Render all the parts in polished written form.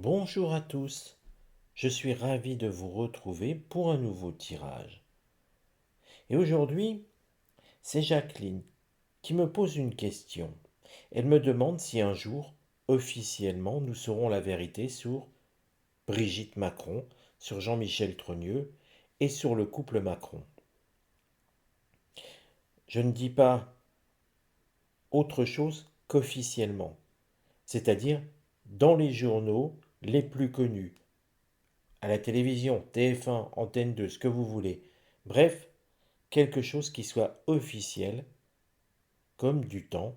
Bonjour à tous, je suis ravi de vous retrouver pour un nouveau tirage. Et aujourd'hui, c'est Jacqueline qui me pose une question. Elle me demande si un jour, officiellement, nous saurons la vérité sur Brigitte Macron, sur Jean-Michel Trogneux et sur le couple Macron. Je ne dis pas autre chose qu'officiellement, c'est-à-dire dans les journaux les plus connus, à la télévision, TF1, Antenne 2, ce que vous voulez. Bref, quelque chose qui soit officiel, comme du temps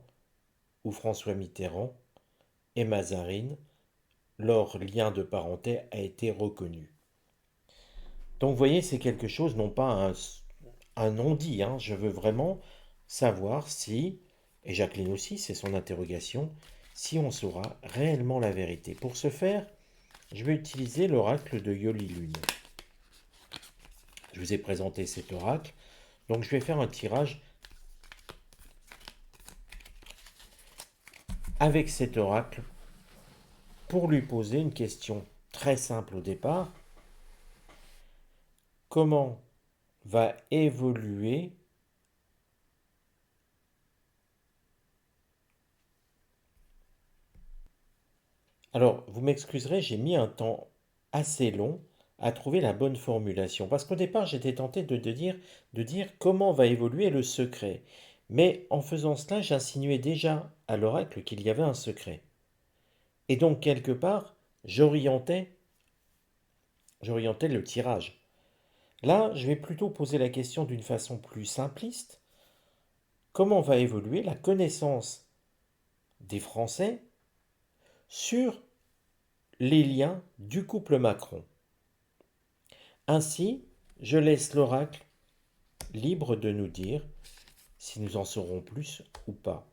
où François Mitterrand et Mazarine, leur lien de parenté a été reconnu. Donc vous voyez, c'est quelque chose, non pas un non-dit, hein. Je veux vraiment savoir si, et Jacqueline aussi, c'est son interrogation, si on saura réellement la vérité. Pour ce faire, je vais utiliser l'oracle de Yoli Lune. Je vous ai présenté cet oracle, donc je vais faire un tirage avec cet oracle pour lui poser une question très simple au départ. Comment va évoluer Alors, vous m'excuserez, j'ai mis un temps assez long à trouver la bonne formulation. Parce qu'au départ, j'étais tenté de dire comment va évoluer le secret. Mais en faisant cela, j'insinuais déjà à l'oracle qu'il y avait un secret. Et donc, quelque part, j'orientais le tirage. Là, je vais plutôt poser la question d'une façon plus simpliste. Comment va évoluer la connaissance des Français sur les liens du couple Macron? Ainsi, je laisse l'oracle libre de nous dire si nous en saurons plus ou pas.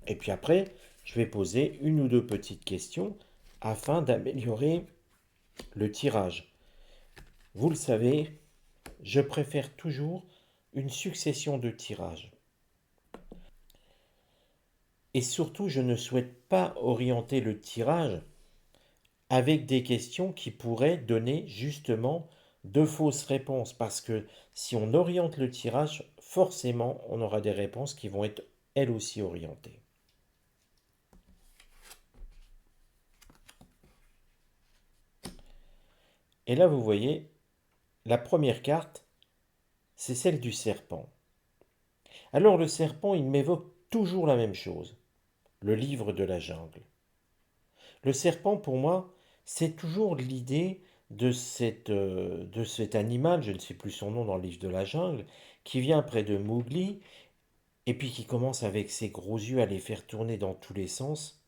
Et puis après, je vais poser une ou deux petites questions afin d'améliorer le tirage. Vous le savez, je préfère toujours une succession de tirages. Et surtout, je ne souhaite pas orienter le tirage avec des questions qui pourraient donner justement de fausses réponses. Parce que si on oriente le tirage, forcément, on aura des réponses qui vont être elles aussi orientées. Et là, vous voyez, la première carte, c'est celle du serpent. Alors le serpent, il m'évoque toujours la même chose, le livre de la jungle. Le serpent, pour moi, c'est toujours l'idée de cet animal, je ne sais plus son nom dans le livre de la jungle, qui vient près de Mowgli et puis qui commence avec ses gros yeux à les faire tourner dans tous les sens,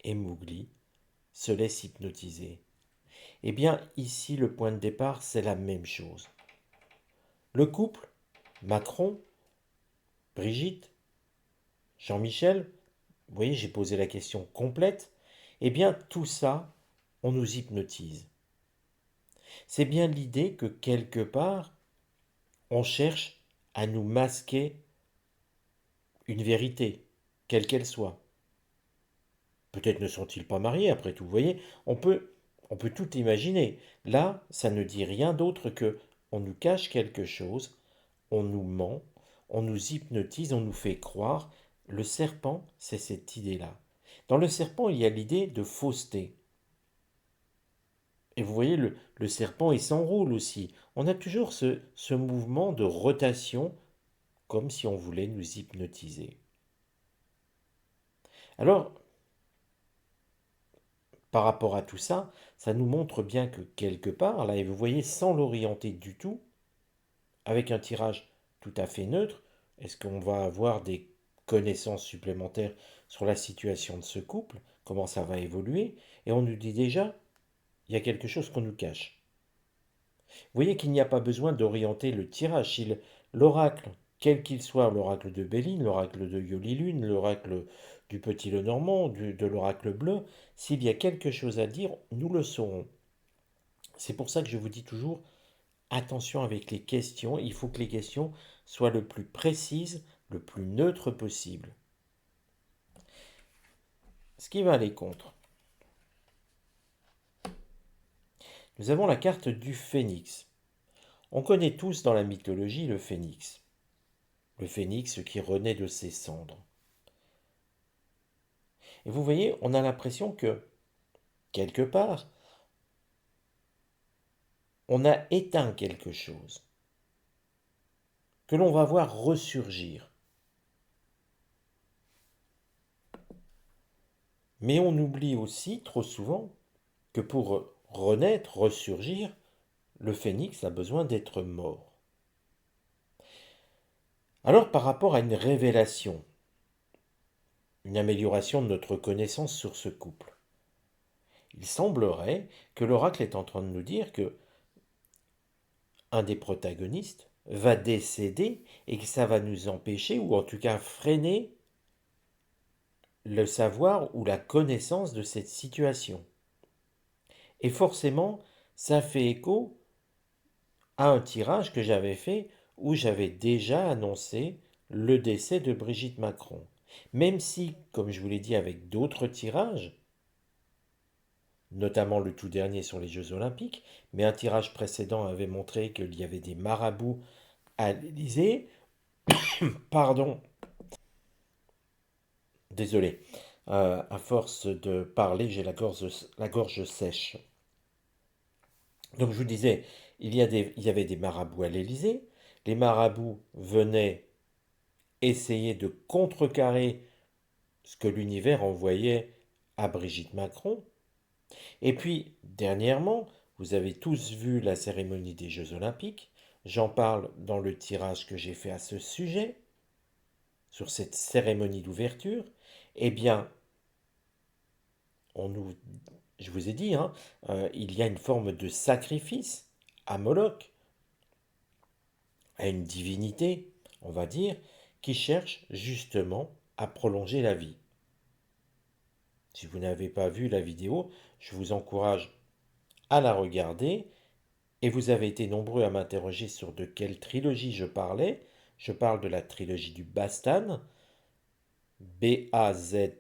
et Mowgli se laisse hypnotiser. Eh bien, ici, le point de départ, c'est la même chose. Le couple, Macron, Brigitte, Jean-Michel, vous voyez, j'ai posé la question complète, eh bien, tout ça, on nous hypnotise. C'est bien l'idée que quelque part, on cherche à nous masquer une vérité, quelle qu'elle soit. Peut-être ne sont-ils pas mariés, après tout. Vous voyez, on peut tout imaginer. Là, ça ne dit rien d'autre que on nous cache quelque chose, on nous ment, on nous hypnotise, on nous fait croire. Le serpent, c'est cette idée-là. Dans le serpent, il y a l'idée de fausseté. Et vous voyez, le serpent, il s'enroule aussi. On a toujours ce mouvement de rotation, comme si on voulait nous hypnotiser. Alors, par rapport à tout ça, ça nous montre bien que quelque part, là, et vous voyez, sans l'orienter du tout, avec un tirage tout à fait neutre, est-ce qu'on va avoir des connaissances supplémentaires sur la situation de ce couple, comment ça va évoluer, et on nous dit déjà, il y a quelque chose qu'on nous cache. Vous voyez qu'il n'y a pas besoin d'orienter le tirage. Si l'oracle, quel qu'il soit, l'oracle de Béline, l'oracle de Yoli-Lune, l'oracle du Petit Lenormand, de l'oracle bleu, s'il y a quelque chose à dire, nous le saurons. C'est pour ça que je vous dis toujours, attention avec les questions, il faut que les questions soient le plus précises, le plus neutres possible. Ce qui va aller contre. nous avons la carte du phénix. On connaît tous dans la mythologie le phénix. Le phénix qui renaît de ses cendres. Et vous voyez, on a l'impression que, quelque part, on a éteint quelque chose, que l'on va voir ressurgir. Mais on oublie aussi, trop souvent, que pour renaître, ressurgir, le phénix a besoin d'être mort. Alors par rapport à une révélation, une amélioration de notre connaissance sur ce couple, il semblerait que l'oracle est en train de nous dire que un des protagonistes va décéder et que ça va nous empêcher, ou en tout cas freiner, le savoir ou la connaissance de cette situation. Et forcément, ça fait écho à un tirage que j'avais fait où j'avais déjà annoncé le décès de Brigitte Macron. Même si, comme je vous l'ai dit avec d'autres tirages, notamment le tout dernier sur les Jeux Olympiques, mais un tirage précédent avait montré qu'il y avait des marabouts à l'Élysée. Pardon, désolé. À force de parler, j'ai la gorge sèche. Donc je vous disais, il y avait des marabouts à l'Élysée. Les marabouts venaient essayer de contrecarrer ce que l'univers envoyait à Brigitte Macron. Et puis, dernièrement, vous avez tous vu la cérémonie des Jeux Olympiques. J'en parle dans le tirage que j'ai fait à ce sujet, sur cette cérémonie d'ouverture. Eh bien, on nous, je vous ai dit, hein, il y a une forme de sacrifice à Moloch, à une divinité, on va dire, qui cherche justement à prolonger la vie. Si vous n'avez pas vu la vidéo, je vous encourage à la regarder. Et vous avez été nombreux à m'interroger sur de quelle trilogie je parlais. Je parle de la trilogie du Bastan, Baztan,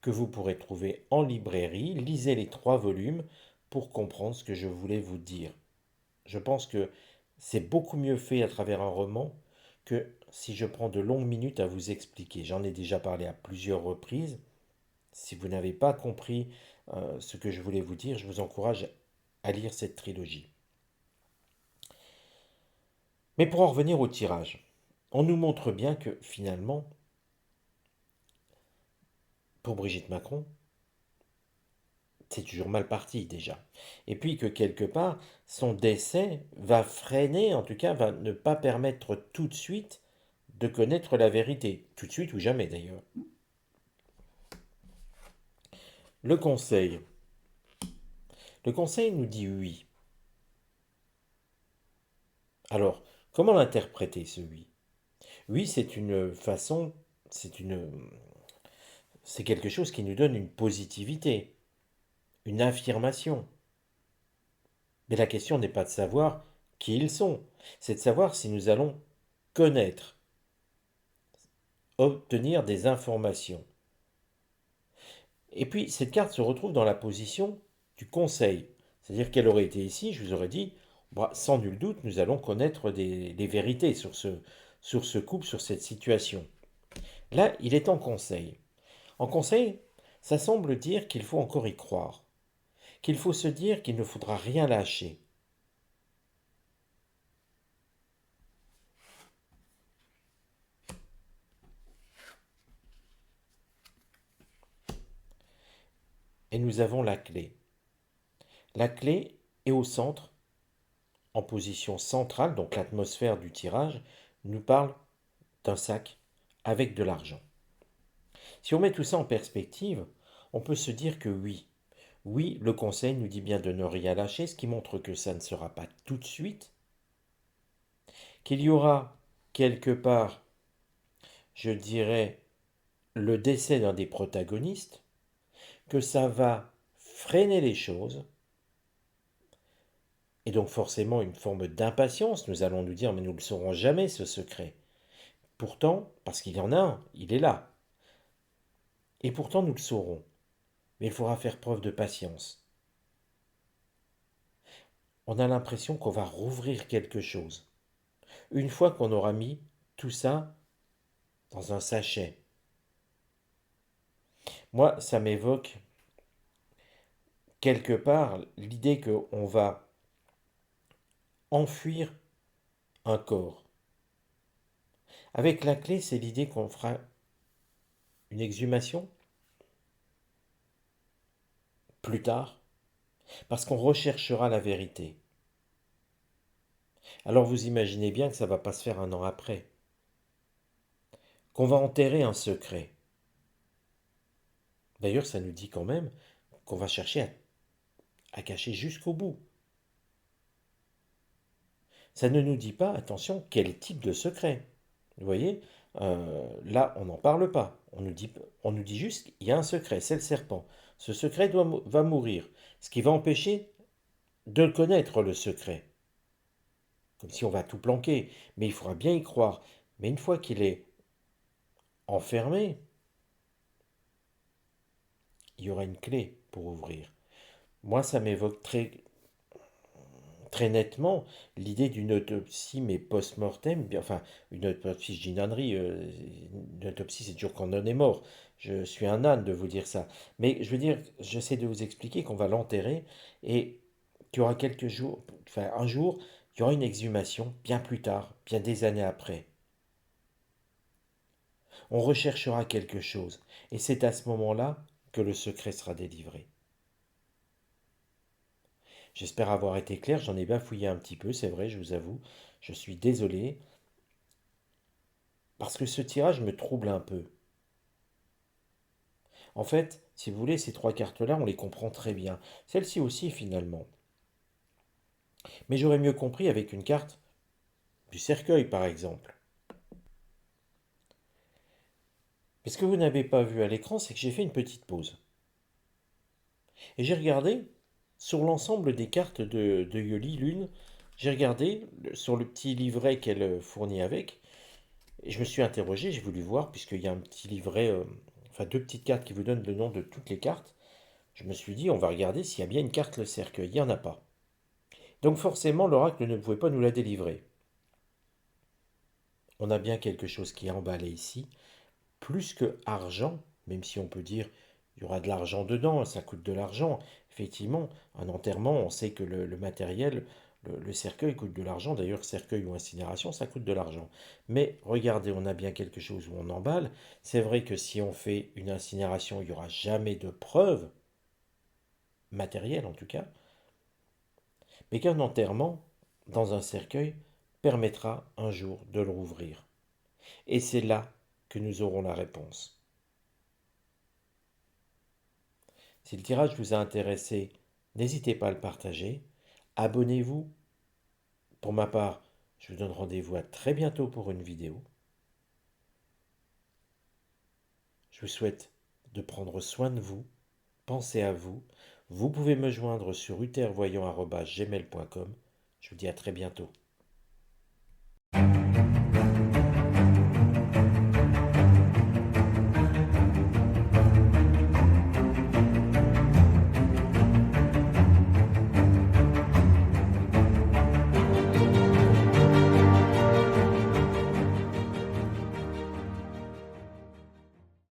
que vous pourrez trouver en librairie. Lisez les 3 volumes pour comprendre ce que je voulais vous dire. Je pense que c'est beaucoup mieux fait à travers un roman que si je prends de longues minutes à vous expliquer. J'en ai déjà parlé à plusieurs reprises. Si vous n'avez pas compris ce que je voulais vous dire, je vous encourage à lire cette trilogie. Mais pour en revenir au tirage, on nous montre bien que finalement, pour Brigitte Macron, c'est toujours mal parti déjà. Et puis que quelque part, son décès va freiner, en tout cas va ne pas permettre tout de suite de connaître la vérité. Tout de suite ou jamais d'ailleurs. Le conseil. Le conseil nous dit oui. Alors, comment l'interpréter ce oui? Oui, c'est une façon, c'est quelque chose qui nous donne une positivité, une affirmation. Mais la question n'est pas de savoir qui ils sont, c'est de savoir si nous allons connaître, obtenir des informations. Et puis, cette carte se retrouve dans la position du conseil. C'est-à-dire qu'elle aurait été ici, je vous aurais dit, bah, sans nul doute, nous allons connaître des vérités sur ce couple, sur cette situation. Là, il est en conseil. En conseil, ça semble dire qu'il faut encore y croire, qu'il faut se dire qu'il ne faudra rien lâcher. Et nous avons la clé. La clé est au centre, en position centrale, donc l'atmosphère du tirage nous parle d'un sac avec de l'argent. Si on met tout ça en perspective, on peut se dire que oui, oui, le conseil nous dit bien de ne rien lâcher, ce qui montre que ça ne sera pas tout de suite, qu'il y aura quelque part, je dirais, le décès d'un des protagonistes, que ça va freiner les choses, et donc forcément une forme d'impatience, nous allons nous dire mais nous ne le saurons jamais ce secret. Pourtant, parce qu'il y en a un, il est là. Et pourtant nous le saurons. Mais il faudra faire preuve de patience. on a l'impression qu'on va rouvrir quelque chose. Une fois qu'on aura mis tout ça dans un sachet. Moi, ça m'évoque quelque part l'idée qu'on va enfuir un corps. Avec la clé, c'est l'idée qu'on fera une exhumation plus tard, parce qu'on recherchera la vérité. Alors vous imaginez bien que ça ne va pas se faire un an après, qu'on va enterrer un secret. D'ailleurs, ça nous dit quand même qu'on va chercher à cacher jusqu'au bout. Ça ne nous dit pas, attention, quel type de secret. Vous voyez, là, on n'en parle pas. On nous dit juste qu'il y a un secret, c'est le serpent. Ce secret va mourir. Ce qui va empêcher de le connaître, le secret. Comme si on va tout planquer. Mais il faudra bien y croire. Mais une fois qu'il est enfermé, il y aura une clé pour ouvrir. Moi, ça m'évoque très nettement l'idée d'une autopsie, mais post-mortem. Enfin, une autopsie, je dis une ânerie. Une autopsie, c'est toujours quand on est mort. Je suis un âne de vous dire ça. Mais je veux dire, j'essaie de vous expliquer qu'on va l'enterrer et qu'il y aura quelques jours, enfin un jour, il y aura une exhumation, bien plus tard, bien des années après. On recherchera quelque chose. Et c'est à ce moment-là que le secret sera délivré. J'espère avoir été clair, j'en ai bafouillé un petit peu, c'est vrai, je vous avoue. Je suis désolé, parce que ce tirage me trouble un peu. En fait, si vous voulez, ces trois cartes-là, on les comprend très bien. Celle-ci aussi, finalement. Mais j'aurais mieux compris avec une carte du cercueil, par exemple. Mais ce que vous n'avez pas vu à l'écran, c'est que j'ai fait une petite pause. Et j'ai regardé sur l'ensemble des cartes de Yoli Lune, j'ai regardé sur le petit livret qu'elle fournit avec, et je me suis interrogé, j'ai voulu voir, puisqu'il y a un petit livret, enfin deux petites cartes qui vous donnent le nom de toutes les cartes. Je me suis dit, on va regarder s'il y a bien une carte le cercueil. Il n'y en a pas. Donc forcément, l'oracle ne pouvait pas nous la délivrer. On a bien quelque chose qui est emballé ici, plus que argent, même si on peut dire il y aura de l'argent dedans, ça coûte de l'argent. Effectivement, un enterrement, on sait que le matériel, le cercueil coûte de l'argent. D'ailleurs, cercueil ou incinération, ça coûte de l'argent. Mais regardez, on a bien quelque chose où on emballe. C'est vrai que si on fait une incinération, il n'y aura jamais de preuve, matérielle en tout cas, mais qu'un enterrement dans un cercueil permettra un jour de le rouvrir. Et c'est là que nous aurons la réponse. Si le tirage vous a intéressé, n'hésitez pas à le partager. Abonnez-vous. Pour ma part, je vous donne rendez-vous à très bientôt pour une vidéo. Je vous souhaite de prendre soin de vous. Pensez à vous. Vous pouvez me joindre sur uthervoyant@gmail.com. Je vous dis à très bientôt.